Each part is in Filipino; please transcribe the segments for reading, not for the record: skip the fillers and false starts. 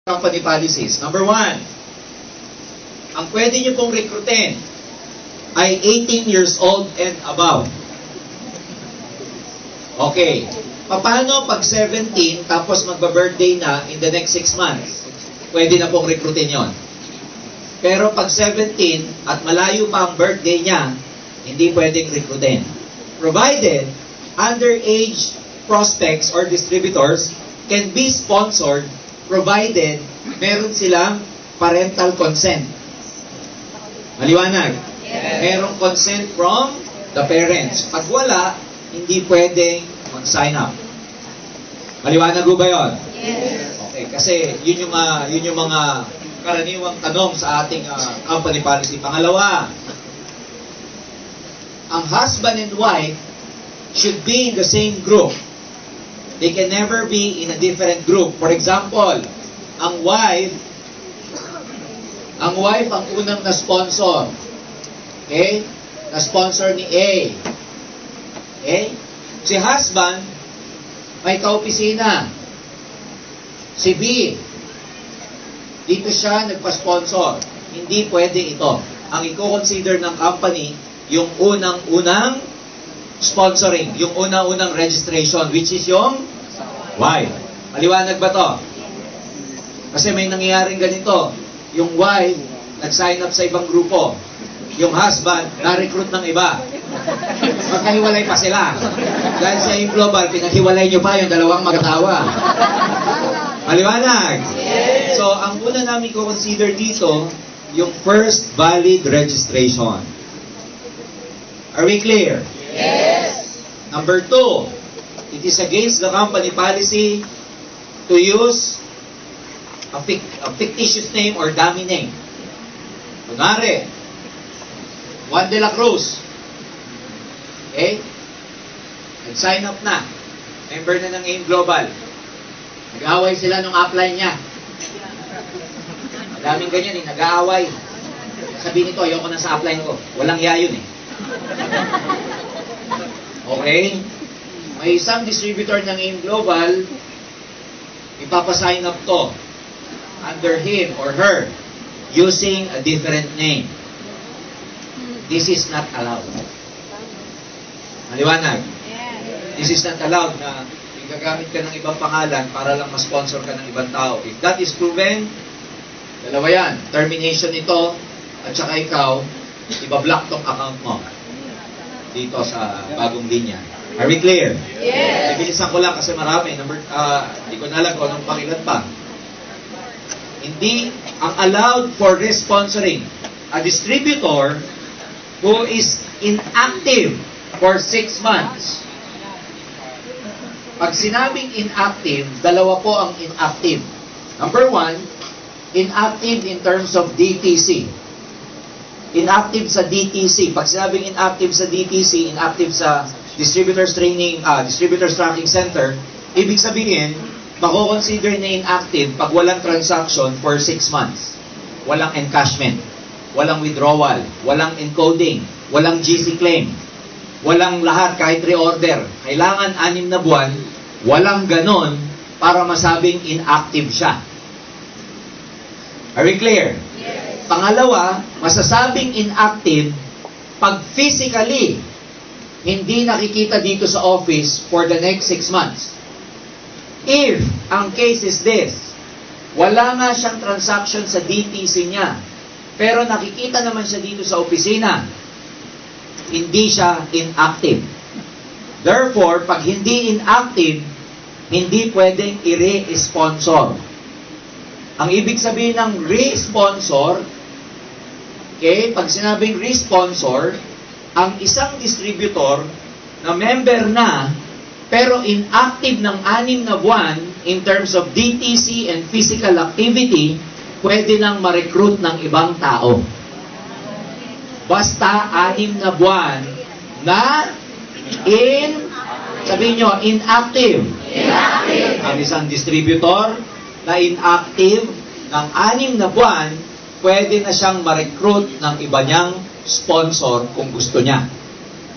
company policies. Number one, ang pwede nyo pong rekrutin ay 18 years old and above. Okay. Paano pag 17 tapos magba-birthday na in the next 6 months? Pwede na pong rekrutin yon. Pero pag 17 at malayo pa ang birthday niya, hindi pwedeng rekrutin. Provided underage prospects or distributors can be sponsored provided meron silang parental consent. Maliwanag? Yes. Merong consent from the parents. Pag wala, hindi pwedeng mag-sign up. Maliwanag ba yun? Yes. Okay, kasi yun yung mga karaniwang tanong sa ating company policy. Pangalawa, ang husband and wife should be in the same group. They can never be in a different group. For example, ang wife ang unang na-sponsor. Okay? Na-sponsor ni A. Okay? Si husband, may kaopisina. Si B, dito siya nagpa-sponsor. Hindi pwede ito. Ang i-consider ng company, yung unang-unang sponsoring, yung unang-unang registration, which is yung wife. Maliwanag ba to? Kasi may nangyayaring ganito. Yung wife, nag-sign up sa ibang grupo. Yung husband, na-recruit ng iba. Magkahiwalay pa sila. Dahil sa yung global, pinaghiwalay nyo pa yung dalawang mag-asawa. Maliwanag? Yes. So, ang una namin ko-consider dito, yung first valid registration. Are we clear? Yes. Number 2, it is against the company policy to use a fictitious name or dummy name. Kunwari, Juan de la Cruz. Okay? Nag-sign up na. Member na ng AIM Global. Nag-aaway sila nung upline niya. Daming ganyan eh, nag-aaway. Sabi nito, ayoko na sa upline ko. Walang iya yun eh. Okay? May isang distributor ng AIM Global, ipapasign up to under him or her using a different name. This is not allowed. Maliwanag? This is not allowed na gagamit ka ng ibang pangalan para lang ma-sponsor ka ng ibang tao. If that is proven, dalawa yan. Termination ito at saka ikaw, ibablock tong account mo dito sa bagong linya. Are we clear? Yes. Ibilisan ko lang kasi marami. Hindi ko na alam kung anong pangilan pa. Hindi ang allowed for responsoring a distributor who is inactive for 6 months. Pag sinabing inactive, dalawa po ang inactive. Number 1, inactive in terms of DTC. Inactive sa DTC. Pag sinabing inactive sa DTC, inactive sa Distributors Tracking Center, ibig sabihin, mako-consider na inactive pag walang transaction for 6 months. Walang encashment, walang withdrawal, walang encoding, walang GC claim, walang lahat kahit reorder. Kailangan 6 na buwan, walang ganon para masabing inactive siya. Are we clear? Yes. Pangalawa, masasabing inactive pag physically hindi nakikita dito sa office for the next 6 months. If ang case is this, wala nga siyang transaction sa DTC niya, pero nakikita naman siya dito sa opisina, hindi siya inactive. Therefore, pag hindi inactive, hindi pwedeng i-re-sponsor. Ang ibig sabihin ng re-sponsor, okay, pag sinabing re-sponsor, ang isang distributor na member na pero inactive ng 6 na buwan in terms of DTC and physical activity, pwede nang ma-recruit ng ibang tao. Basta 6 na buwan na sabihin nyo, inactive. Inactive. Ang isang distributor na inactive ng 6 na buwan, pwede na siyang ma-recruit ng iba niyang sponsor kung gusto niya.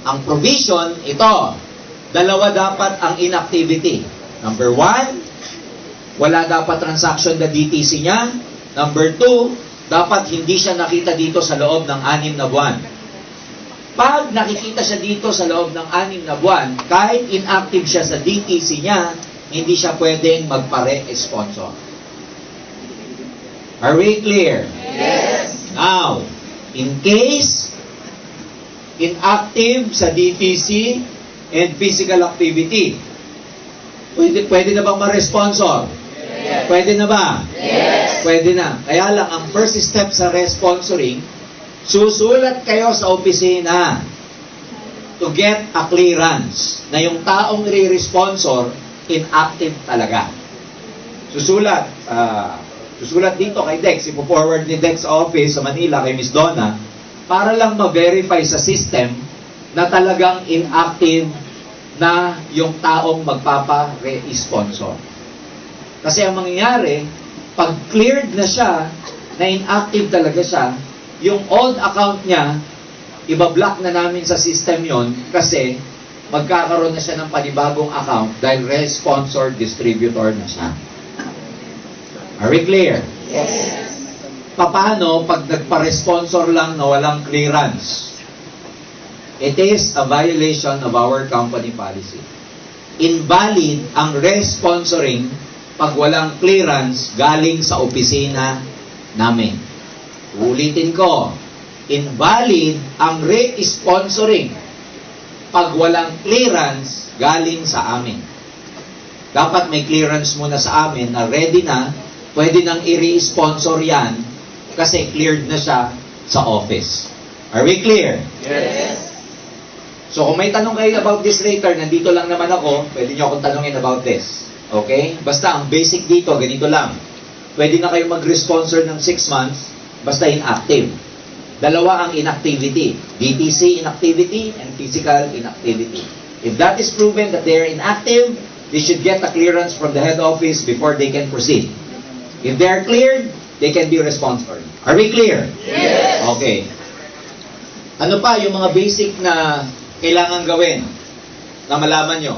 Ang provision, ito, dalawa dapat ang inactivity. Number 1, wala dapat transaction na DTC niya. Number 2, dapat hindi siya nakita dito sa loob ng 6 na buwan. Pag nakikita siya dito sa loob ng 6 na buwan, kahit inactive siya sa DTC niya, hindi siya pwedeng magpare-sponsor. Are we clear? Yes. Now, in case inactive sa DTC and physical activity, pwede na bang ma-responsor? Yes. Pwede na ba? Yes. Pwede na. Kaya lang, ang first step sa responsoring, susulat kayo sa opisina to get a clearance na yung taong i-responsor inactive talaga. Susulat dito kay Dex, ipo-forward ni Dex sa office sa Manila kay Miss Donna para lang ma-verify sa system na talagang inactive na yung taong magpapa-re-sponsor. Kasi ang mangyayari, pag cleared na siya, na inactive talaga siya, yung old account niya, ibablock na namin sa system yon kasi magkakaroon na siya ng panibagong account dahil re-sponsor distributor na siya. Are we clear? Yes. Paano pag nagpa-responsor lang na walang clearance? It is a violation of our company policy. Invalid ang re-sponsoring pag walang clearance galing sa opisina namin. Ulitin ko, invalid ang re-sponsoring pag walang clearance galing sa amin. Dapat may clearance muna sa amin na ready na, pwede nang i-re-sponsor yan kasi cleared na siya sa office. Are we clear? Yes. So kung may tanong kayo about this later, nandito lang naman ako, pwede nyo akong tanongin about this. Okay? Basta ang basic dito, ganito lang. Pwede na kayo mag-responsor ng 6 months, basta inactive. Dalawa ang inactivity. DTC inactivity and physical inactivity. If that is proven that they are inactive, they should get a clearance from the head office before they can proceed. If they are cleared, they can be responsible. Are we clear? Yes. Okay. Ano pa yung mga basic na kailangan gawin na malaman nyo?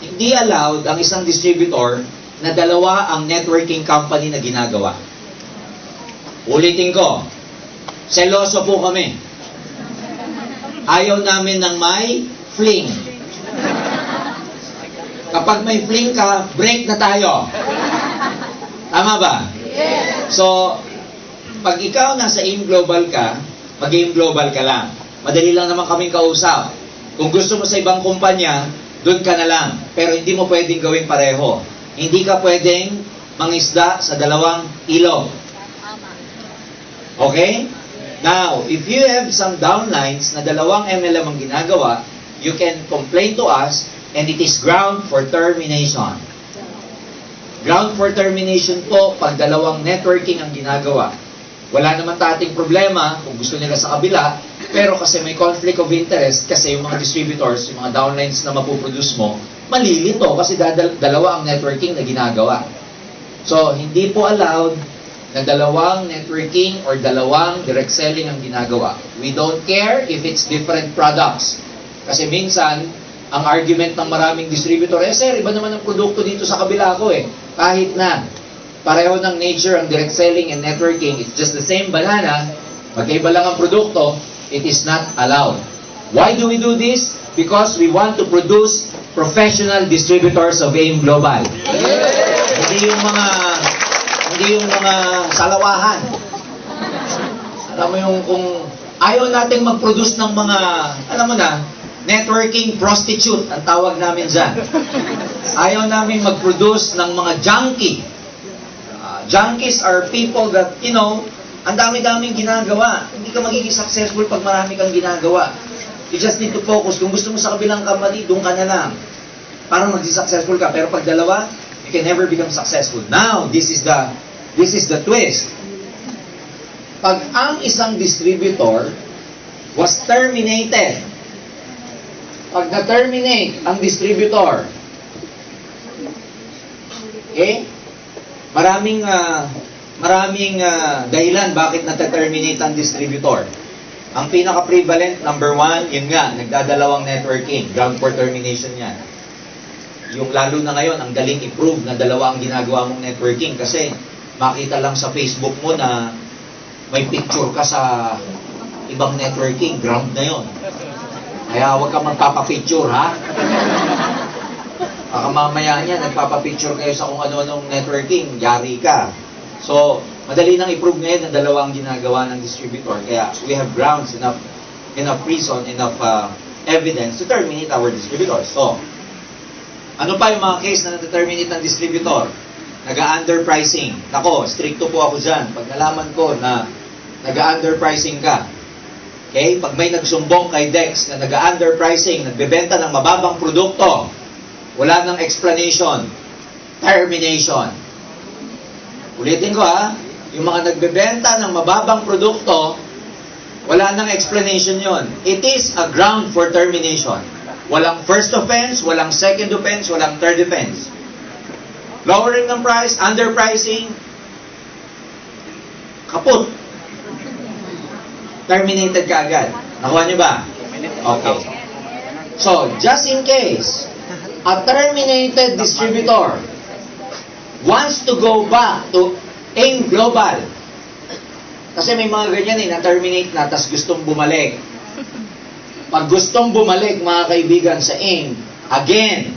Hindi allowed ang isang distributor na dalawa ang networking company na ginagawa. Ulitin ko, seloso po kami. Ayaw namin ng may fling. Kapag may fling ka, break na tayo. Tama ba? Yes. So, pag ikaw nasa AIM Global ka, mag-AIM Global ka lang. Madali lang naman kaming kausap. Kung gusto mo sa ibang kumpanya, doon ka na lang. Pero hindi mo pwedeng gawin pareho. Hindi ka pwedeng mangisda sa dalawang ilog. Okay? Now, if you have some downlines na dalawang MLM ang ginagawa, you can complain to us and it is ground for termination. Ground for termination po pag dalawang networking ang ginagawa. Wala naman tating problema kung gusto nila sa kabila, pero kasi may conflict of interest kasi yung mga distributors, yung mga downlines na mapuproduce mo, malilito kasi dalawa ang networking na ginagawa. So, hindi po allowed na dalawang networking or dalawang direct selling ang ginagawa. We don't care if it's different products. Kasi minsan, ang argument ng maraming distributor, sir, iba naman ang produkto dito sa kabila ko eh. Kahit na, pareho ng nature ang direct selling and networking, it's just the same banana, magkaiba lang ang produkto, it is not allowed. Why do we do this? Because we want to produce professional distributors of AIM Global. Hindi yung mga salawahan. Alam mo yung kung ayaw nating mag-produce ng mga, alam mo na, networking prostitute, ang tawag namin dyan. Ayaw namin mag-produce ng mga junkie. Junkies are people that, ang dami-daming ginagawa. Hindi ka magiging successful pag marami kang ginagawa. You just need to focus. Kung gusto mo sa kabilang company, doon ka na lang. Para magsi-successful ka. Pero pag dalawa, you can never become successful. Now, this is the twist. Pag ang isang distributor was terminated, pag na-terminate ang distributor, okay? Maraming dahilan bakit na-terminate ang distributor. Ang pinaka-prevalent, number 1, yun nga, nagdadalawang networking, ground for termination yan. yung lalo na ngayon, ang galing i-prove na dalawa ang ginagawa mong networking kasi makita lang sa Facebook mo na may picture ka sa ibang networking, ground na yon. Kaya huwag ka magpapapicture, ha? Baka mamaya niya, nagpapapicture kayo sa kung ano-anong networking, yari ka. So, madali nang i-prove ngayon na dalawa ang ginagawa ng distributor. Kaya we have grounds, enough reason, enough evidence to terminate our distributors. So, ano pa yung mga case na na-terminate ng distributor? Nag-underpricing. Nako, stricto po ako dyan. Pag nalaman ko na nag-underpricing ka, okay? Pag may nagsumbong kay Dex na nag-underpricing, nagbebenta ng mababang produkto, wala nang explanation, termination. Ulitin ko, ha, yung mga nagbebenta ng mababang produkto, wala nang explanation yon. It is a ground for termination. Walang first offense, walang second offense, walang third offense. Lowering ng price, underpricing, kaput. Terminated ka agad. Nakuha niyo ba? Okay. So, just in case, a terminated distributor wants to go back to AIM Global. Kasi may mga ganyan na-terminate na, tas gustong bumalik. Pag gustong bumalik, mga kaibigan, sa AIM, again,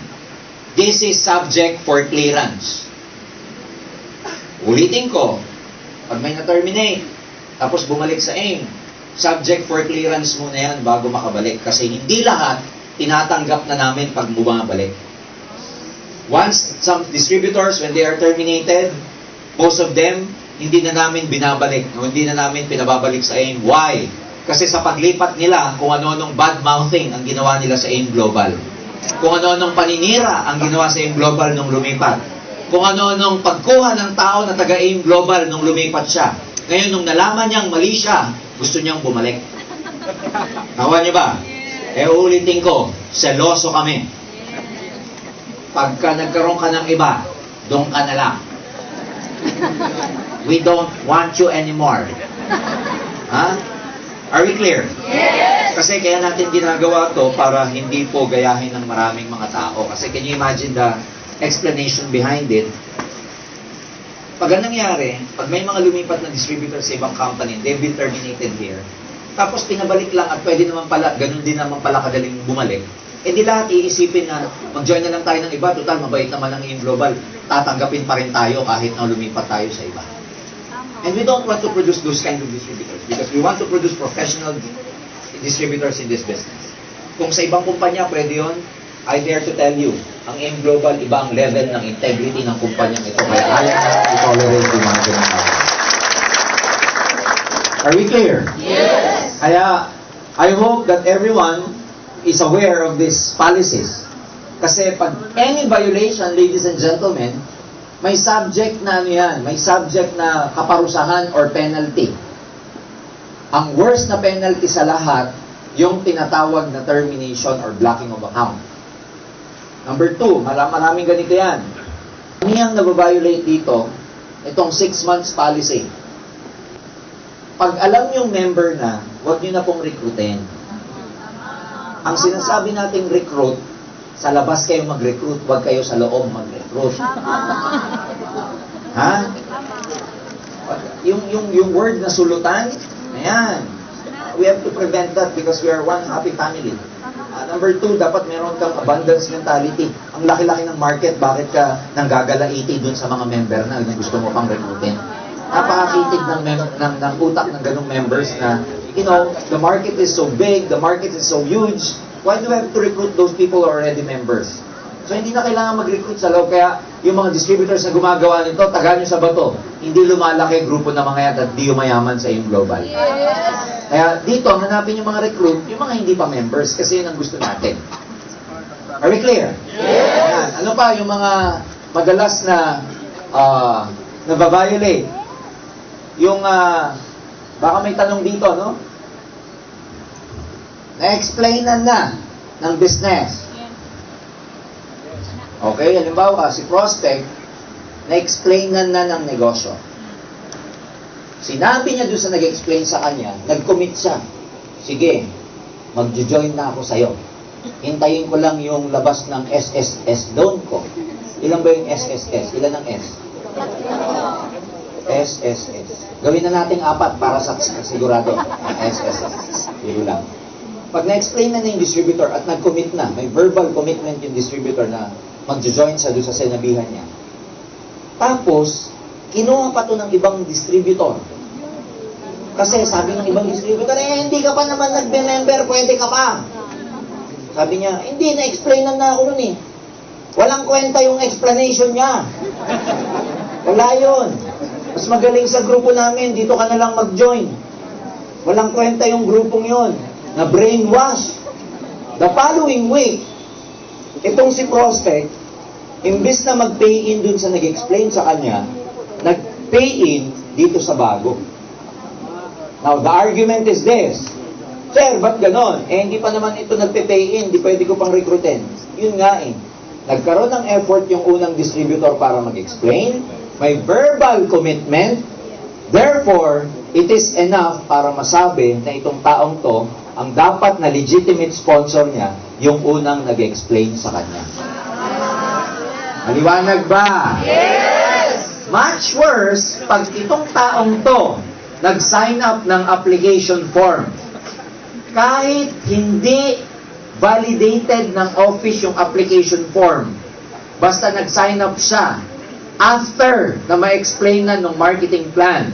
this is subject for clearance. Ulitin ko, pag may na-terminate, tapos bumalik sa AIM, subject for clearance muna yan bago makabalik. Kasi hindi lahat tinatanggap na namin pag bumabalik. Once some distributors, when they are terminated, most of them, hindi na namin binabalik, o hindi na namin pinababalik sa AIM. Why? Kasi sa paglipat nila, kung ano-anong bad mouthing ang ginawa nila sa AIM Global. Kung ano-anong paninira ang ginawa sa AIM Global nung lumipat. Kung ano-anong pagkuha ng tao na taga-AIM Global nung lumipat siya. Ngayon, nung nalaman niyang mali siya, gusto niyang bumalik. Nakuha niyo ba? Ulitin ko, seloso kami. Pagka nagkaroon ka ng iba, doon ka na lang. We don't want you anymore. Ha? Are we clear? Yes! Kasi kaya natin ginagawa to para hindi po gayahin ng maraming mga tao. Kasi can you imagine the explanation behind it? Pag anong nangyari, pag may mga lumipat na distributor sa ibang company, they've been terminated here, tapos pinabalik lang at pwede naman pala, ganun din naman pala kadaling bumalik, di lahat iisipin na mag-join na lang tayo ng iba, total mabait naman ang AIM Global, tatanggapin pa rin tayo kahit na lumipat tayo sa iba. And we don't want to produce those kind of distributors because we want to produce professional distributors in this business. Kung sa ibang kumpanya pwede yun, I dare to tell you, ang AIM Global, iba ang level ng integrity ng kumpanyang ito. Kaya ayaw na i-tolerate yung mga ginagawa. Are we clear? Yes! Kaya, I hope that everyone is aware of these policies. Kasi pag any violation, ladies and gentlemen, may subject na ano yan, may subject na kaparusahan or penalty. Ang worst na penalty sa lahat, yung tinatawag na termination or blocking of account. Number 2, maraming ganito yan. Ano yung nababiolate dito? Itong 6 months policy. Pag alam yung member na, huwag nyo na pong recruitin. Ang sinasabi nating recruit, sa labas kayo mag-recruit, huwag kayo sa loob mag-recruit. Ha? Yung word na sulutan, ayan. We have to prevent that because we are one happy family. Number 2, dapat meron kang abundance mentality. Ang laki-laki ng market, bakit ka nanggagalaiti dun sa mga member na gusto mo pang recruitin? Napakakitig ng utak ng ganung members na, you know, the market is so big, the market is so huge, why do we have to recruit those people who are already members? So, hindi na kailangan mag-recruit sa loob. Kaya, yung mga distributors na gumagawa nito, tagaan nyo sa bato. Hindi lumalaki grupo ng mga yan at di umayaman sa yung global. Yes! Kaya, dito, hanapin yung mga recruit, yung mga hindi pa members, kasi yun ang gusto natin. Are we clear? Yes! Ayan. Ano pa yung mga madalas na nababiolate? Yung, baka may tanong dito, no? Na-explainan na ng business. Okay, halimbawa, si prospect, na-explainan na ng negosyo. Sinabi niya doon sa nag-explain sa kanya, nag-commit siya. Sige, mag-join na ako sa'yo. hintayin ko lang yung labas ng SSS loan ko. Ilan ba yung SSS? Ilan ang S? SSS. Gawin na natin 4 para sa sigurado. SSS. Yun lang. Pag na-explain na yung distributor at nag-commit na, may verbal commitment yung distributor na mag-join sa doon sa sinabihan niya. Tapos, kinuha pa to ng ibang distributor. Kasi sabi ng ibang distributor, hindi ka pa naman nag-member, pwede ka pa. Sabi niya, hindi, na-explainan na ako nun eh. Walang kwenta yung explanation niya. Wala yun. Mas magaling sa grupo namin, dito ka na lang mag-join. Walang kwenta yung grupong yun. Na brainwash. The following week, itong si prospect, imbis na mag-pay in dun sa nag-explain sa kanya, nag-pay in dito sa bago. Now, the argument is this. Sir, ba't ganon? Hindi pa naman ito nagpe-pay in, di pwede ko pang recruitin. Yun nga eh. Nagkaroon ng effort yung unang distributor para mag-explain, may verbal commitment, therefore, it is enough para masabi na itong taong to, ang dapat na legitimate sponsor niya, yung unang nag-explain sa kanya. Maliwanag ba? Yes! Much worse, pag itong taong to, nag-sign up ng application form, kahit hindi validated ng office yung application form, basta nag-sign up siya, after na ma-explain na ng marketing plan,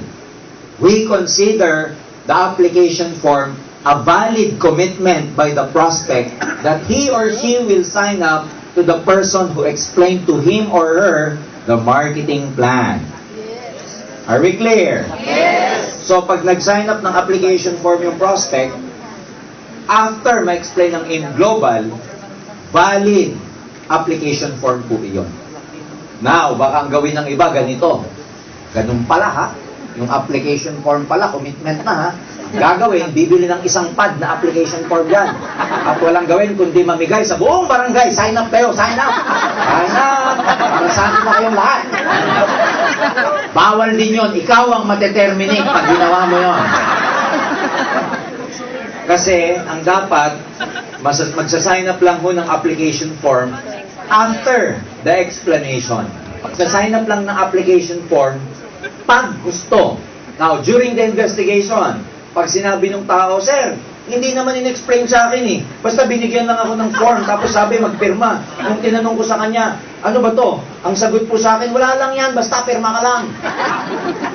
we consider the application form a valid commitment by the prospect that he or she will sign up to the person who explained to him or her the marketing plan. Yes! Are we clear? Yes! So, pag nag-sign up ng application form yung prospect, after ma-explain ng AIM Global, valid application form po iyon. Now, baka ang gawin ng iba ganito. Ganun pala ha. Yung application form pala, commitment na ha. Gagawin, bibili ng isang pad na application form yan. At walang gawin kundi mamigay sa buong barangay. Sign up kayo, sign up! Sign up! Para saan na kayong lahat. Bawal din yun. Ikaw ang mateterminate pag ginawa mo yun. Kasi, ang dapat, magsasign up lang ho ng application form after the explanation. Magsasign up lang ng application form pag gusto. Now, during the investigation, pag sinabi ng tao, Sir, hindi naman in-explain sa akin eh. Basta binigyan lang ako ng form, tapos sabi magpirma. Nung tinanong ko sa kanya, ano ba to? Ang sagot po sa akin, wala lang yan, basta pirma ka lang.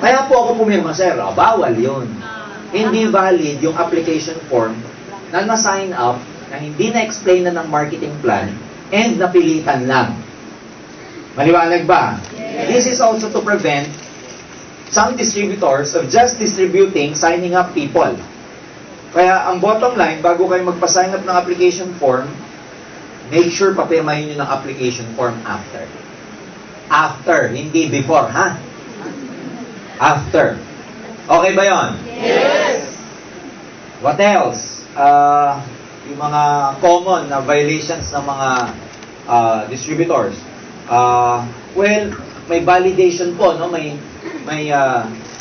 Kaya po ako pumirma, Sir. Bawal yun. Hindi valid yung application form na na-sign up na hindi na-explain na ng marketing plan and napilitan lang. Maliwanag ba? This is also to prevent some distributors of just distributing, signing up people. Kaya ang bottom line, bago kayo magpa-sign up ng application form, make sure papirmahin nyo ng application form after. After, hindi before, ha? After. Okay ba yon? Yes! What else? Yung mga common na violations ng mga distributors. Well, may validation po, no? May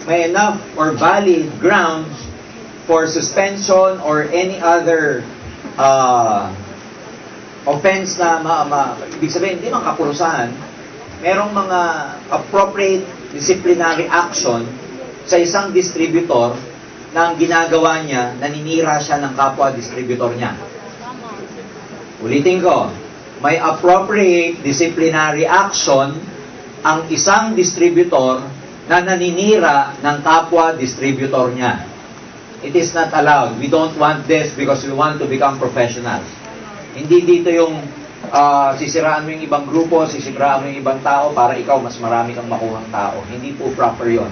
enough or valid grounds for suspension or any other offense na ibig sabihin, hindi man kapurusahan, merong mga appropriate disciplinary action sa isang distributor na ang ginagawa niya, naninira siya ng kapwa-distributor niya. Ulitin ko, may appropriate disciplinary action ang isang distributor na naninira ng kapwa-distributor niya. It is not allowed. We don't want this because we want to become professionals. Hindi dito yung sisiraan mo yung ibang grupo, sisiraan mo yung ibang tao para ikaw mas marami kang makuhang tao. Hindi po proper yon.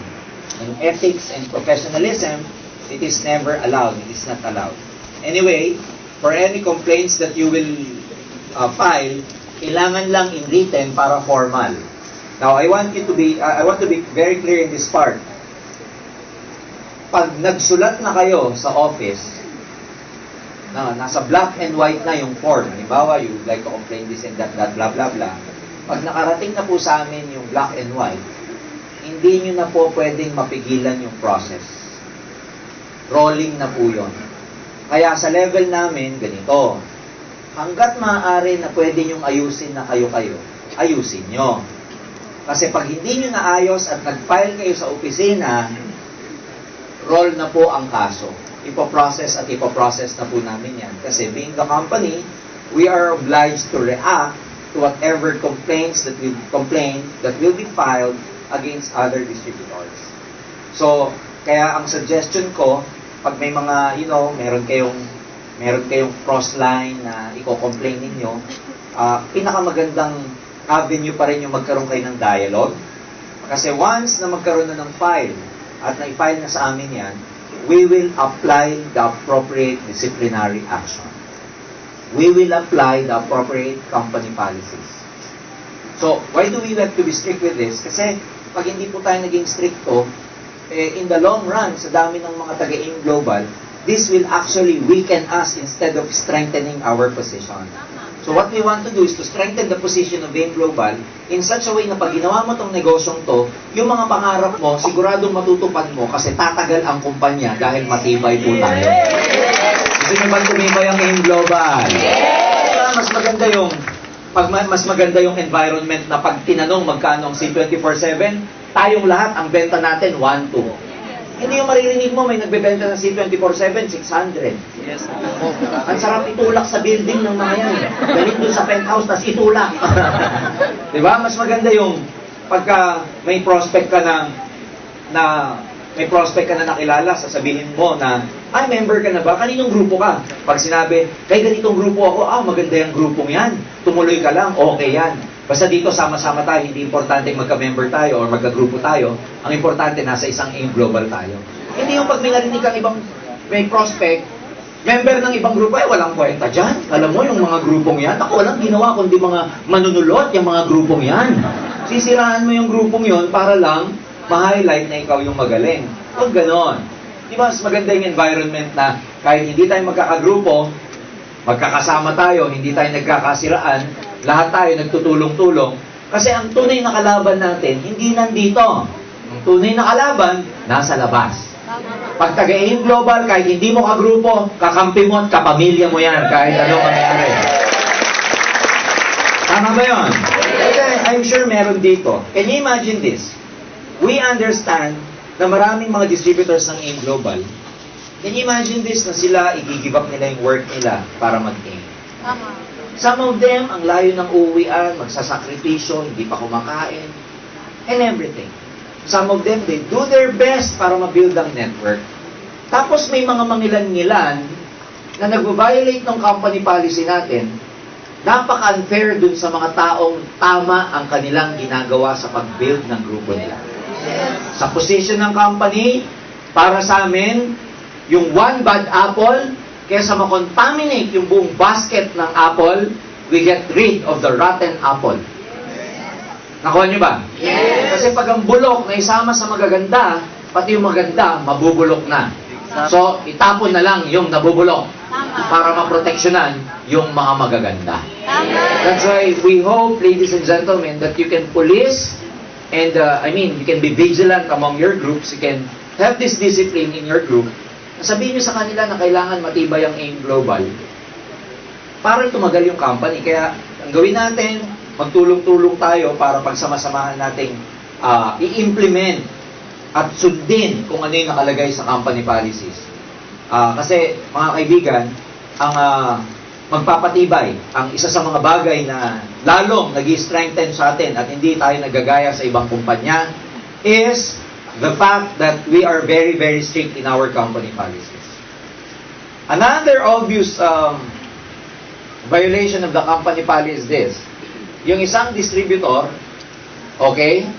In ethics and professionalism, it is never allowed. It is not allowed. Anyway, for any complaints that you will file, kailangan lang in written para formal. Now, I want to be very clear in this part. Pag nagsulat na kayo sa office, na nasa black and white na yung form, halimbawa, you would like to complain this and that, blah, blah, blah. Pag nakarating na po sa amin yung black and white, hindi nyo na po pwedeng mapigilan yung process. Rolling na po yun. Kaya sa level namin, ganito. hanggat maaari na pwede nyong ayusin na kayo-kayo, ayusin nyo. Kasi pag hindi nyo naayos at nag-file kayo sa opisina, roll na po ang kaso. Ipoprocess na po namin yan. Kasi being the company, we are obliged to react to whatever complaints that will be filed against other distributors. So, kaya ang suggestion ko, pag may mga, meron kayong cross-line na i-complain ninyo, pinakamagandang avenue pa rin yung magkaroon kayo ng dialogue. Kasi once na magkaroon na ng file, at na-file na sa amin yan, we will apply the appropriate disciplinary action. We will apply the appropriate company policies. So, why do we have to be strict with this? Kasi, pag hindi po tayo naging stricto, in the long run, sa dami ng mga taga-AIM Global, this will actually weaken us instead of strengthening our position. So what we want to do is to strengthen the position of AIM Global in such a way na pag ginawa mo tong negosyong to, yung mga pangarap mo, siguradong matutupad mo kasi tatagal ang kumpanya dahil matibay po tayo. Gusto nyo bang tumibay ang AIM Global? Mas maganda yung environment na pag tinanong magkano ang C24/7, tayong lahat, ang benta natin, 1-2. Hindi yung maririnig mo, may nagbebenta ng C24/7, 600. Yes. Ang sarap itulak sa building ng mga yan. Galit doon sa penthouse, tas itulak. Diba? Mas maganda yung pagka may prospect ka na nakilala, sasabihin mo na, ay, member ka na ba? Kaninong grupo ka? Pag sinabi, kay ganitong grupo ako, maganda yung grupong yan. Tumuloy ka lang, okay yan. Basta dito sama-sama tayo, hindi importante magka-member tayo or magka-grupo tayo. Ang importante, nasa isang AIM Global tayo. Hindi yung pag may narinig kang may prospect, member ng ibang grupo, walang kwenta dyan. Alam mo, yung mga grupong yan, ako walang ginawa kundi mga manunulot yung mga grupong yan. Sisiraan mo yung grupong yon para lang ma-highlight na ikaw yung magaling. Huwag ganon. Di ba, mas maganda yung environment na kahit hindi tayo magkakagrupo, magkakasama tayo, hindi tayo nagkakasiraan, lahat tayo nagtutulong-tulong. Kasi ang tunay na kalaban natin, hindi nandito. Ang tunay na kalaban, nasa labas. Pag taga-AIM Global, kahit hindi mo kagrupo, kakampi mo at kapamilya mo yan, kahit anong mangyari. Tama ba yun? Okay, I'm sure meron dito. Can you imagine this? We understand na maraming mga distributors ng AIM Global. Can you imagine this na sila, i-give up nila yung work nila para mag-AIM? Some of them, ang layo ng uuwian, magsasakripisyo, hindi pa kumakain, and everything. Some of them, they do their best para ma-build ang network. Tapos may mga mangilan-ngilan na nag-violate ng company policy natin, napaka-unfair dun sa mga taong tama ang kanilang ginagawa sa pag-build ng grupo nila. Sa position ng company, para sa amin, yung one bad apple, kaysa makontaminate yung buong basket ng apple, we get rid of the rotten apple. Nakuha nyo ba? Yes. Kasi pag ang bulok na isama sa magaganda, pati yung maganda, mabubulok na. So, itapon na lang yung nabubulok para maproteksyonan yung mga magaganda. That's why we hope, ladies and gentlemen, that you can police and, you can be vigilant among your groups. You can have this discipline in your group. Sabihin nyo sa kanila na kailangan matibay ang AIM Global para tumagal yung company. Kaya, ang gawin natin, magtulong-tulong tayo para pagsama-samahan nating i-implement at sundin kung ano yung nakalagay sa company policies. Kasi, mga kaibigan, ang magpapatibay, ang isa sa mga bagay na lalong nag-strengthen sa atin at hindi tayo nagagaya sa ibang kumpanya is the fact that we are very, very strict in our company policies. Another obvious violation of the company policy is this. Yung isang distributor, okay?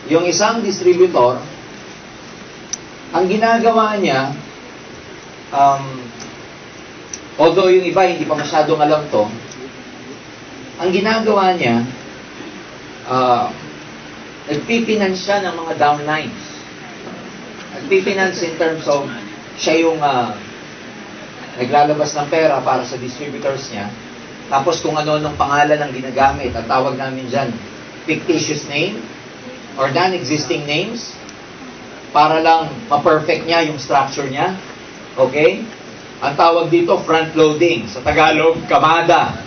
Yung isang distributor, ang ginagawa niya, although yung iba hindi pa masyadong alam to, ang ginagawa niya, nagpipinance siya ng mga downlines. Nagpipinance in terms of siya yung naglalabas ng pera para sa distributors niya. Tapos kung ano ng pangalan ang ginagamit, ang tawag namin dyan, fictitious name or non-existing names para lang ma-perfect niya yung structure niya. Okay? Ang tawag dito, front-loading. Sa Tagalog, kamada.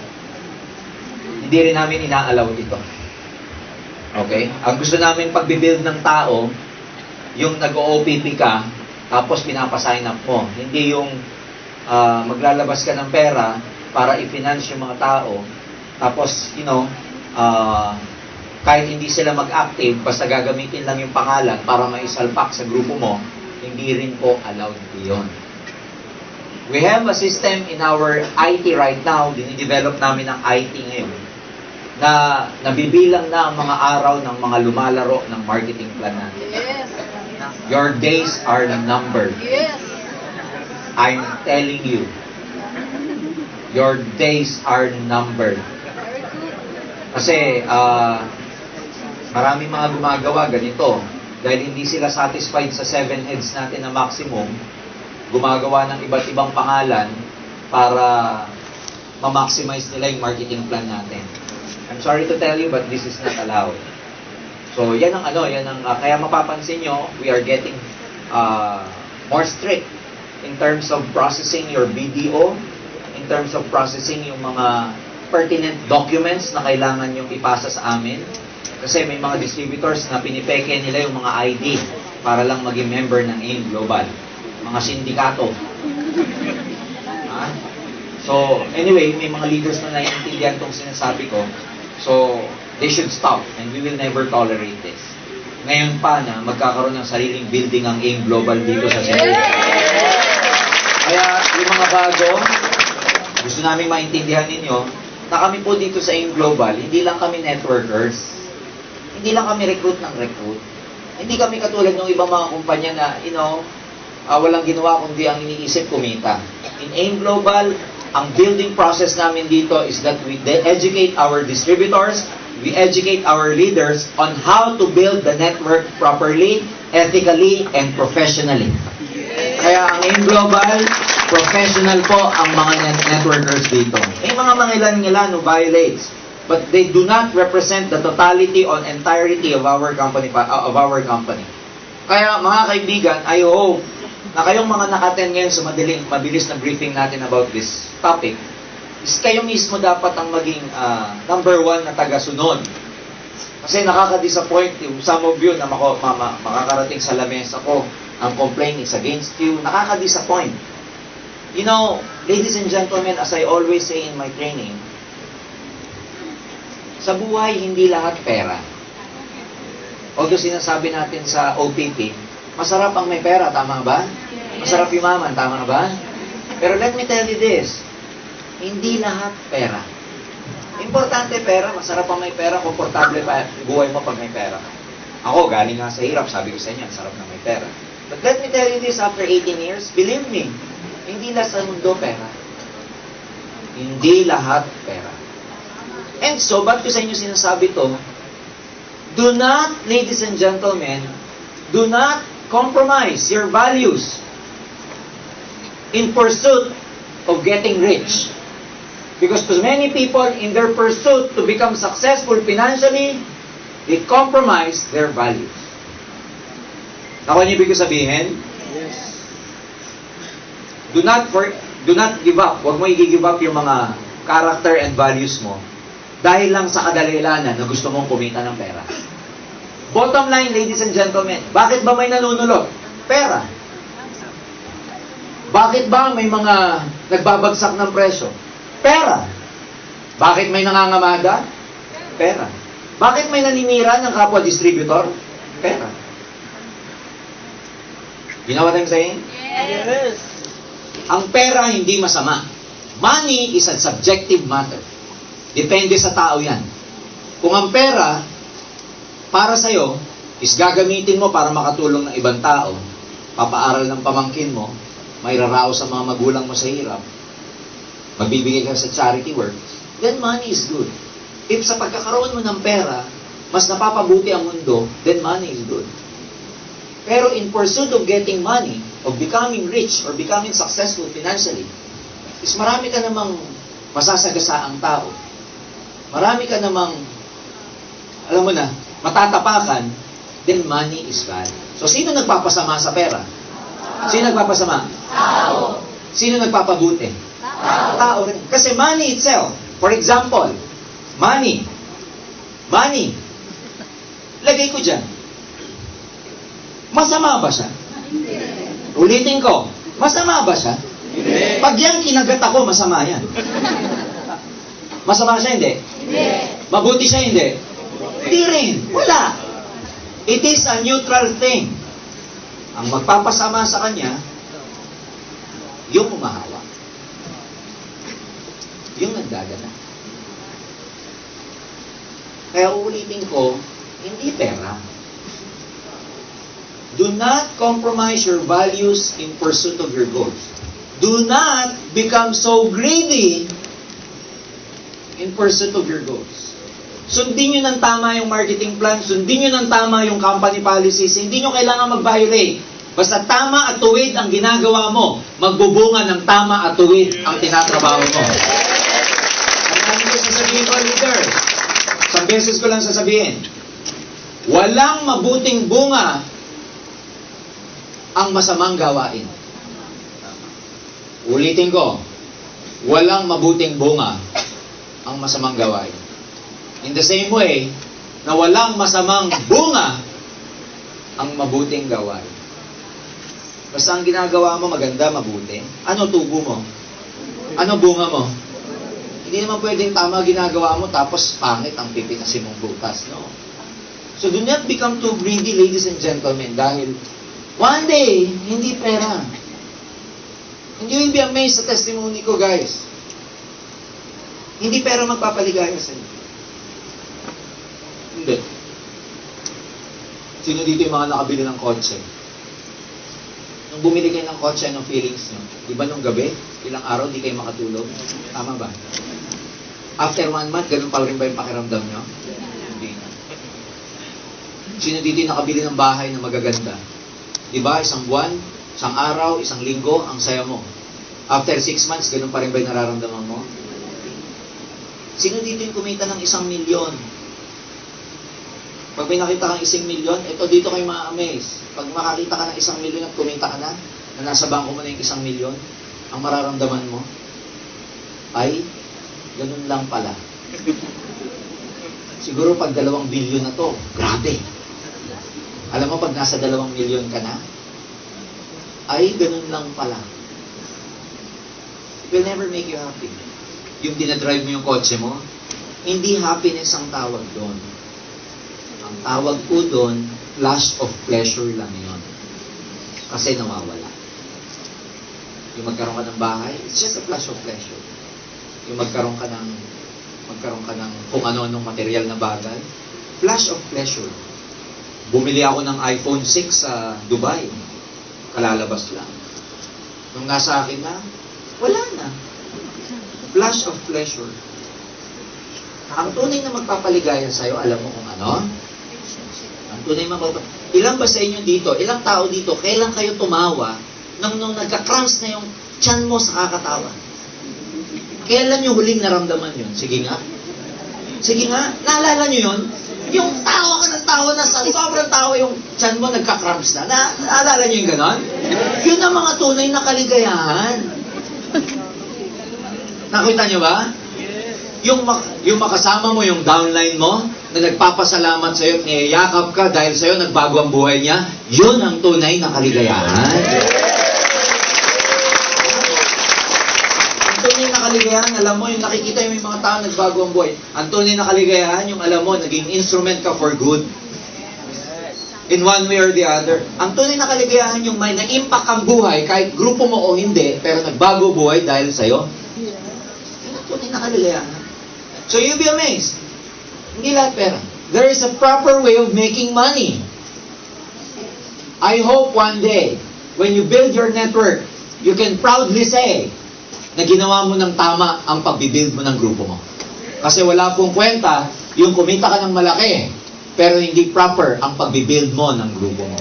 Hindi rin namin inaalaw ito. Okay? Ang gusto namin pagbibuild ng tao, yung nag-OPP ka, tapos pinapasign up mo. Hindi yung maglalabas ka ng pera para i-finance yung mga tao, tapos, kahit hindi sila mag-active, basta gagamitin lang yung pangalan para maisalpak sa grupo mo, hindi rin po allowed yun. We have a system in our IT right now, dinidevelop namin ang IT ngayon, na nabibilang na ang mga araw ng mga lumalaro ng marketing plan natin. Yes. Your days are numbered. Yes. I'm telling you, your days are numbered. Very good. Kasi, maraming mga gumagawa ganito. Dahil hindi sila satisfied sa 7 heads natin na maximum, gumagawa ng iba't ibang pangalan para ma-maximize nila yung marketing plan natin. I'm sorry to tell you, but this is not allowed. So, yan ang kaya mapapansin nyo, we are getting more strict in terms of processing your BDO, in terms of processing yung mga pertinent documents na kailangan yung ipasa sa amin. Kasi may mga distributors na pinipeke nila yung mga ID para lang maging member ng AIM Global. Mga sindikato. So, anyway, may mga leaders na naiintindihan itong sinasabi ko. So, they should stop and we will never tolerate this. Ngayon pa na magkakaroon ng sariling building ang AIM Global dito sa Cebu. Kaya, yung mga bago, gusto namin maintindihan ninyo na kami po dito sa AIM Global, hindi lang kami networkers, hindi lang kami recruit ng recruit, hindi kami katulad ng ibang mga kumpanya na, walang ginawa kundi ang iniisip kumita. In AIM Global, ang building process namin dito is that we educate our distributors, we educate our leaders on how to build the network properly, ethically, and professionally. Kaya ang AIM Global, professional po ang mga networkers dito. May mga mangilan-ngilan who violates, but they do not represent the totality or entirety of our company. Kaya mga kaibigan, I hope na kayong mga nakaten ngayon sa mabilis na briefing natin about this topic, is kayo mismo dapat ang maging number 1 na taga-sunod. Kasi nakaka-disappoint yung some of you na makakarating sa lamesa ko, ang complaint is against you, nakaka-disappoint. Ladies and gentlemen, as I always say in my training, sa buhay, hindi lahat pera. Although sinasabi natin sa OPP, masarap ang may pera, tama ba? Masarap yumaman, tama ba? Pero let me tell you this, hindi lahat pera. Importante pera, masarap ang may pera, komportable pa buhay mo pag may pera. Ako, galing nga sa hirap, sabi ko sa inyo, sarap na may pera. But let me tell you this, after 18 years, believe me, hindi lahat sa mundo pera. Hindi lahat pera. And so, ba't ko sa inyo sinasabi to? Do not, ladies and gentlemen, do not compromise your values in pursuit of getting rich. Because to many people, in their pursuit to become successful financially, they compromise their values. Ako niyo ibig sabihin? Yes. Do not give up. Huwag mo i-give up yung mga character and values mo dahil lang sa kadalilanan na gusto mong kumita ng pera. Bottom line, ladies and gentlemen, bakit ba may nanunulot? Pera. Bakit ba may mga nagbabagsak ng presyo? Pera. Bakit may nangangamada? Pera. Bakit may naninira ng kapwa distributor? Pera. You know what I'm saying? Yes. Ang pera hindi masama. Money is a subjective matter. Depende sa tao yan. Kung ang pera, para sa'yo, is gagamitin mo para makatulong ng ibang tao, papaaral ng pamangkin mo, may rarao sa mga magulang mo sa hirap, magbibigay ka sa charity work, then money is good. If sa pagkakaroon mo ng pera, mas napapabuti ang mundo, then money is good. Pero in pursuit of getting money, of becoming rich or becoming successful financially, is marami ka namang masasagasaang tao. Marami ka namang, alam mo na, matatapakan, then money is bad. So, sino nagpapasama sa pera? Sino nagpapasama? Tao. Sino nagpapabuti? Tao rin. Kasi money itself, for example, money, lagay ko dyan. Masama ba siya? Ulitin ko, masama ba siya? Pag yan kinagat ako, masama yan. Masama siya, hindi? Mabuti siya, hindi? Hindi rin. Wala. It is a neutral thing. Ang magpapasama sa kanya, yung umahawa. Yung nagdadala. Kaya uulitin ko, hindi pera. Do not compromise your values in pursuit of your goals. Do not become so greedy in pursuit of your goals. Sundin nyo ng tama yung marketing plan, sundin nyo ng tama yung company policies, hindi nyo kailangan mag-violate. Basta tama at tuwid ang ginagawa mo, magbubunga ng tama at tuwid ang tinatrabaho mo. Ang dami ko sasabihin ko, leader. Isang beses ko lang sasabihin, walang mabuting bunga ang masamang gawain. Ulitin ko, walang mabuting bunga ang masamang gawain. In the same way, na walang masamang bunga ang mabuting gawain. Basta ang ginagawa mo maganda, mabuti. Ano tubo mo? Ano bunga mo? Hindi naman pwedeng tama ginagawa mo tapos pangit ang pipitasin mong butas. No? So do not become too greedy, ladies and gentlemen, dahil one day, hindi pera. Hindi you'll be amazed sa testimony ko, guys. Hindi pera magpapaligaya sa inyo. Hindi. Sino dito yung mga nakabili ng kotse? Nung bumili kayo ng kotse, anong feelings nyo? Di ba nung gabi, ilang araw, di kayo makatulog? Tama ba? After 1 month, ganun pa rin ba yung pakiramdam nyo? Hindi na. Sino dito yung nakabili ng bahay na magaganda? Di ba? Isang buwan, isang araw, isang linggo, ang saya mo. After 6 months, ganun pa rin ba yung nararamdaman mo? Sino dito yung kumita ng 1 milyon? Pag may nakita kang 1 milyon, ito dito kayo ma-amaze. Pag makakita ka ng 1 milyon at kumita ka na nasa bangko mo na yung 1 milyon, ang mararamdaman mo ay, ganun lang pala. Siguro pag 2 bilyon na to, grabe. Alam mo, pag nasa 2 milyon ka na, ay, ganun lang pala. It will never make you happy. Yung dinadrive mo yung kotse mo, hindi happiness ang tawag doon. Ang tawag ko doon, flash of pleasure lang yon. Kasi nawawala. Yung magkaroon ka ng bahay, it's just a flash of pleasure. Yung magkaroon ka ng kung ano-anong material na bagay, flash of pleasure. Bumili ako ng iPhone 6 sa Dubai. Kalalabas lang. Nung nasa akin na, wala na. Flash of pleasure. Ang tunay na magpapaligaya sa'yo, alam mo kung ano? Ang tunay na ilang ba sa inyo dito, ilang tao dito, kailan kayo tumawa nung nagka-cramps na yung tiyan mo sa kakatawa? Kailan yung huling naramdaman yun? Sige nga. Sige nga, naalala nyo yun? Yung tawa ka ng tawa na sa sobrang tawa yung tiyan mo nagka-cramps na. Naalala nyo yung ganon? Yun ang mga tunay na kaligayahan. Nakita nyo ba? Yung makasama mo, yung downline mo, na nagpapasalamat sa'yo, niyayakap ka dahil sa'yo nagbago ang buhay niya, yun ang tunay na kaligayahan. Ang tunay na kaligayahan, alam mo, yung nakikita yung mga tao nagbago ang buhay. Ang tunay na kaligayahan, yung alam mo, naging instrument ka for good. In one way or the other. Ang tunay na kaligayahan, yung may na-impact ang buhay, kahit grupo mo o hindi, pero nagbago buhay dahil sa'yo. Yun ang tunay na kaligayahan. So you'll be amazed. Hindi lahat pera. There is a proper way of making money. I hope one day, when you build your network, you can proudly say na ginawa mo ng tama ang pagbibuild mo ng grupo mo. Kasi wala pong kwenta yung kumita ka ng malaki, pero hindi proper ang pagbibuild mo ng grupo mo.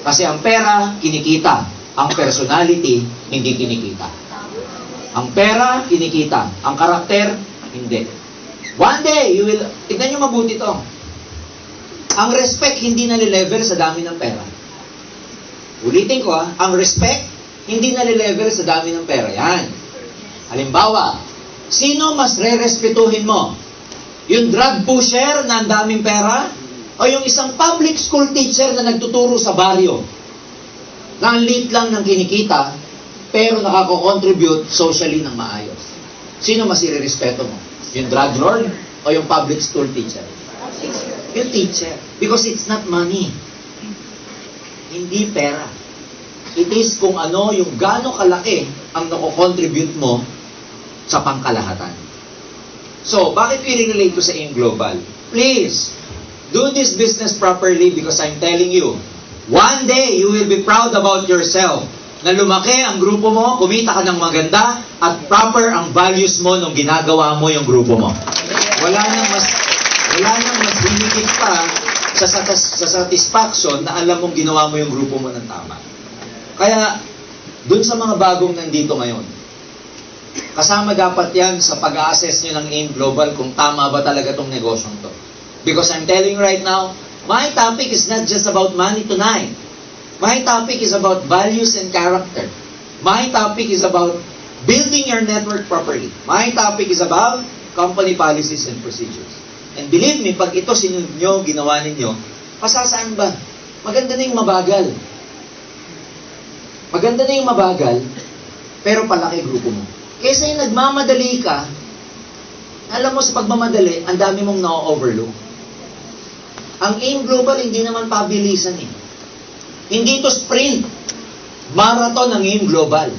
Kasi ang pera, kinikita. Ang personality, hindi kinikita. Ang pera, kinikita. Ang karakter, hindi. One day, you will, tignan nyo mabuti to. Ang respect hindi nalilevel sa dami ng pera. Ulitin ko ang respect hindi nalilevel sa dami ng pera yan. Halimbawa, sino mas re-respetuhin mo? Yung drug pusher na ang daming pera? O yung isang public school teacher na nagtuturo sa baryo? Na ang liit lang ng kinikita, pero nakako-contribute socially ng maayos. Sino mas irerespeto mo? Yung drug lord o yung public school teacher? Yung teacher. Because it's not money. Hindi pera. It is kung ano, yung gaano kalaki ang nako-contribute mo sa pangkalahatan. So, bakit i-relate ko sa AIM Global? Please, do this business properly because I'm telling you, one day you will be proud about yourself na lumaki ang grupo mo, kumita ka ng maganda, at proper ang values mo nung ginagawa mo yung grupo mo. Wala nang mas himigit pa sa satisfaction na alam mong ginawa mo yung grupo mo ng tama. Kaya, dun sa mga bagong nandito ngayon, kasama dapat yan sa pag-a-assess nyo ng AIM Global kung tama ba talaga tong negosyong to. Because I'm telling you right now, my topic is not just about money tonight. My topic is about values and character. My topic is about building your network properly. My topic is about company policies and procedures. And believe me, pag ito sinunod nyo, ginawa ninyo, pasasaan ba? Maganda na yung mabagal. Maganda na yung mabagal, pero palaki grupo mo. Kesa yung nagmamadali ka, alam mo sa pagmamadali, ang dami mong na-overlook. Ang AIM Global, hindi naman pabilisan eh. Hindi to sprint. Marathon ang AIM Global.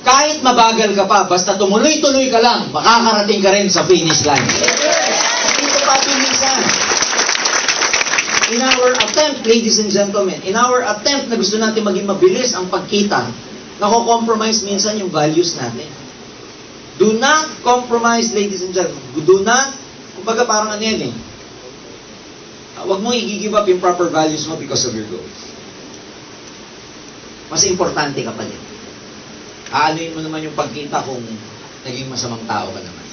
Kahit mabagal ka pa, basta tumuloy-tuloy ka lang, makakarating ka rin sa finish line. Hindi to pabilisan. In our attempt, ladies and gentlemen, in our attempt na gusto natin maging mabilis ang pagkita, nako-compromise minsan yung values natin. Do not compromise, ladies and gentlemen. Do not, kumbaga parang ano yan eh. Huwag mo i-give up yung proper values mo because of your goals. Mas importante ka pa din. Aanuin mo naman yung pagkita kung naging masamang tao ka naman.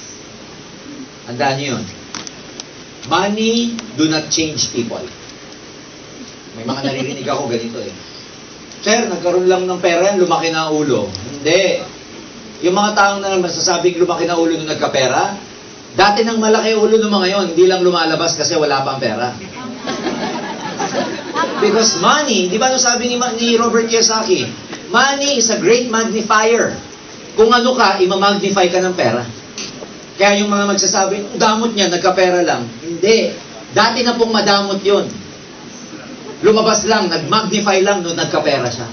Handaan niyo yun. Money do not change people. May mga naririnig ako ganito eh. Sir, nagkaroon lang ng pera yan, lumaki na ang ulo. Hindi. Yung mga taong na masasabing lumaki na ulo nung nagkapera, dati nang malaki ulo ng mga yon, hindi lang lumalabas kasi wala pang pera. Because money, di ba nung sabi ni Robert Kiyosaki, money is a great magnifier. Kung ano ka, ima-magnify ka ng pera. Kaya yung mga magsasabing, damot niya, nagkapera lang. Hindi. Dati na pong madamot yon. Lumabas lang, nag-magnify lang nung nagkapera siya.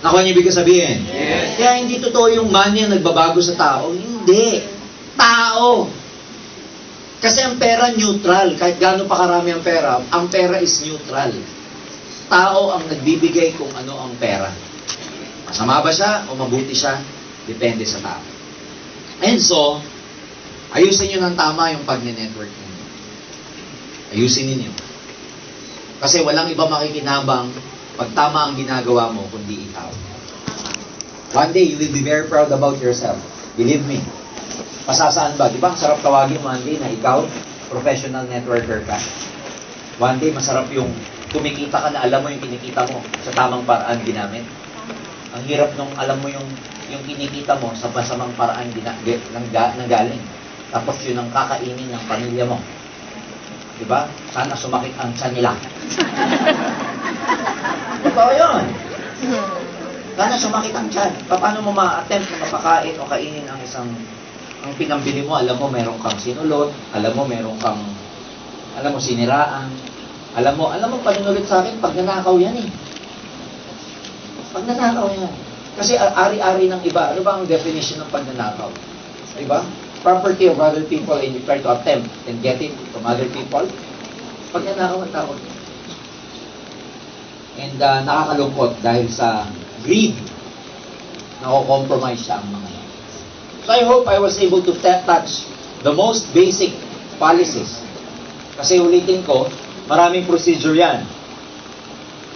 Nakuha niyo ibig sabihin? Yes. Kaya hindi totoo yung money ang nagbabago sa tao. Hindi. Tao. Kasi ang pera neutral. Kahit gaano pa karami ang pera is neutral. Tao ang nagbibigay kung ano ang pera. Masama ba siya o mabuti siya? Depende sa tao. And so, ayusin nyo ng tama yung pag-network ninyo. Ayusin ninyo. Kasi walang iba makikinabang pag tama ang ginagawa mo, kundi ikaw. One day, you will be very proud about yourself. Believe me. Pasasaan ba? Di ba? Sarap tawagin one day na ikaw, professional networker ka. One day, masarap yung kumikita ka na alam mo yung kinikita mo sa tamang paraan ginamit. Ang hirap nung alam mo yung kinikita mo sa masamang paraan nanggaling. Tapos yun ang kakainin ng pamilya mo. Diba? Sana sumakit ang tiyan nila. Totoo yun. Sana sumakit ang tiyan. Paano mo ma-attempt na mapakain o kainin ang ang pinambili mo, alam mo meron kang sinulot, alam mo meron kang, alam mo siniraan, alam mo panunulit sa akin, pag nanakaw yan eh. Pag nanakaw yan. Kasi ari-ari ng iba. Ano ba ang definition ng pagnanakaw? Diba? Property of other people and you try to attempt and get it from other people. Pagnanakaw ang tawag. And nakakalungkot dahil sa greed, nako-compromise siya ang mga yan. So I hope I was able to touch the most basic policies. Kasi ulitin ko, maraming procedure yan.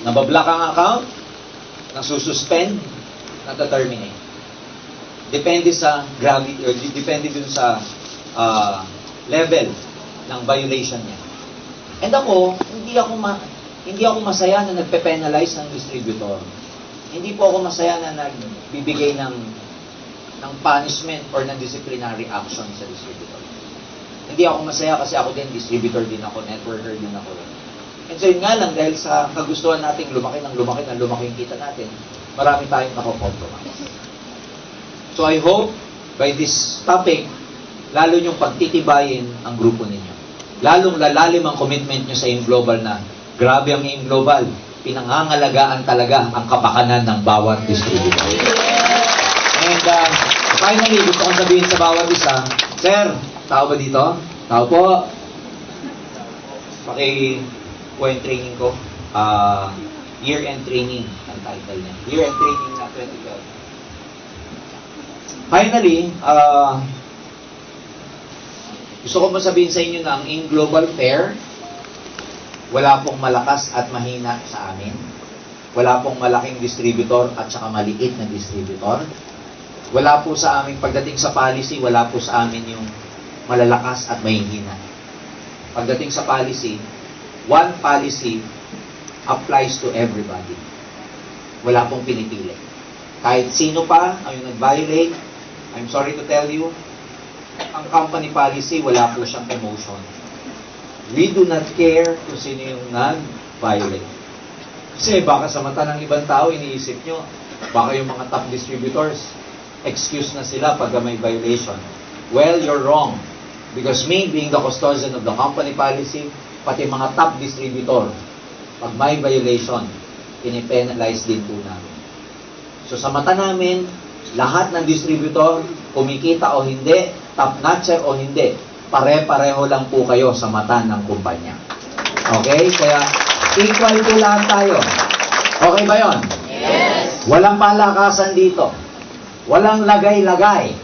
Nabablock ang account, nasususpend, nata-terminate. Depende sa gravity, or depende dun sa level ng violation niya. And ako, hindi ako masaya na nagpe-penalize ng distributor. hindi po ako masaya na nagbibigay ng punishment or ng disciplinary action sa distributor. Hindi ako masaya kasi ako din, distributor din ako, networker din ako. And so yun nga lang, dahil sa kagustuhan nating lumaki yung kita natin, marami tayong nako-compromise. So I hope, by this topic, lalo nyong pagtitibayin ang grupo ninyo. Lalong lalalim ang commitment nyo sa AIM Global na grabe ang AIM Global, pinangangalagaan talaga ang kapakanan ng bawat distributor. And finally, gusto kong sabihin sa bawat isa, Sir, tao ba dito? Tao po. Po yung training ko. Year-end training ang title niya. Year-end training na 2012. Finally, gusto ko masabihin sa inyo na ang AIM Global Fair, wala pong malakas at mahina sa amin. Wala pong malaking distributor at saka maliit na distributor. Wala po sa amin, pagdating sa policy, wala po sa amin yung malalakas at mahihina. Pagdating sa policy, one policy applies to everybody. Wala pong pinipili. Kahit sino pa ang yung nag-violate, I'm sorry to tell you, ang company policy, wala po siyang emotion. We do not care kung sino yung nag-violate. Kasi baka sa mata ng ibang tao, iniisip nyo, baka yung mga top distributors, excuse na sila pag may violation. Well, you're wrong. Because me, being the custodian of the company policy, pati mga top distributor, pag may violation, pinipenalize din po namin. So sa mata namin, lahat ng distributor, kumikita o hindi, top-notcher o hindi, pare-pareho lang po kayo sa mata ng kumpanya. Okay? Kaya, equal po lahat tayo. Okay ba yon? Yes! Walang palakasan dito. Walang lagay-lagay.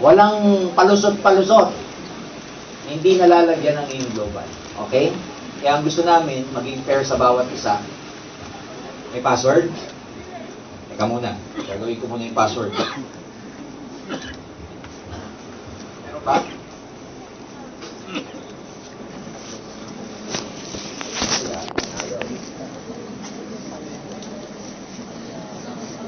Walang palusot-palusot. Hindi nalalagyan ng AIM Global. Okay? Kaya ang gusto namin, maging fair sa bawat isa. May password? Teka muna. Gagawin ko muna yung password. Meron pa?